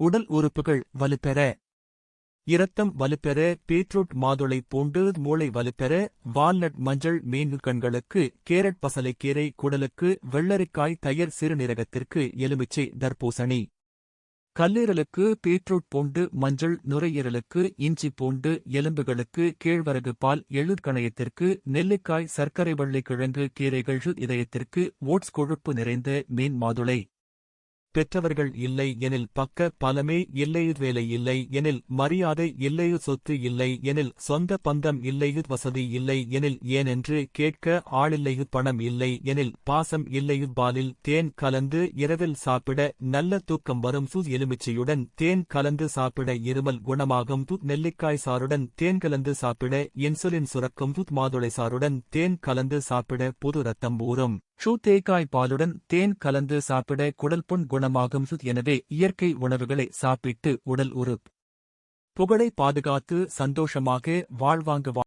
உடல் உறுப்புகள் வலுப்பெற. இரத்தம் வலுப்பெற பீட்ரூட் மாதுளை பூண்டு மூளை வலுப்பெற வால்நட் மஞ்சள் மீன் கண்களுக்கு கேரட் பசலைக்கீரை குடலுக்கு வெள்ளரிக்காய் தயிர் சிறுநீரகத்திற்கு எலுமிச்சை தர்பூசணி. கல்லீரலுக்கு பீட்ரூட் பூண்டு மஞ்சள் நுரையீரலுக்கு இஞ்சி பூண்டு எலும்புகளுக்கு கேழ்வரகு பால் எழுக்கணையத்திற்கு நெல்லிக்காய் சர்க்கரை வள்ளிக்கிழங்கு கீரைகள் இதயத்திற்கு ஓட்ஸ் கொழுப்பு நிறைந்த மீன் மாதுளை. பெற்றவர்கள் இல்லை எனில் பக்க பலமே இல்லை வேலை இல்லை எனில் மரியாதை இல்லை சொத்து இல்லை எனில் சொந்த பந்தம் இல்லை வசதி இல்லை எனில் ஏனென்று கேட்க ஆளில்லை பணம் இல்லை எனில் பாசம் இல்லை பாலில் தேன் கலந்து இரவில் சாப்பிட நல்ல தூக்கம் வரும் எலுமிச்சையுடன் தேன் கலந்து சாப்பிட இருமல் குணமாகும் நெல்லிக்காய் சாறுடன் தேன் கலந்து சாப்பிட இன்சுலின் சுரக்கும் மாதுளை சாறுடன் தேன் கலந்து சாப்பிட புது ரத்தம் ஊறும். தேங்காய் பாலுடன் தேன் கலந்து சாப்பிட குடல்புண் குணமாகும். எனவே இயற்கை உணவுகளை சாப்பிட்டு உடல் உறுப்புகளை பாதுகாத்து சந்தோஷமாக வாழ்வாங்க.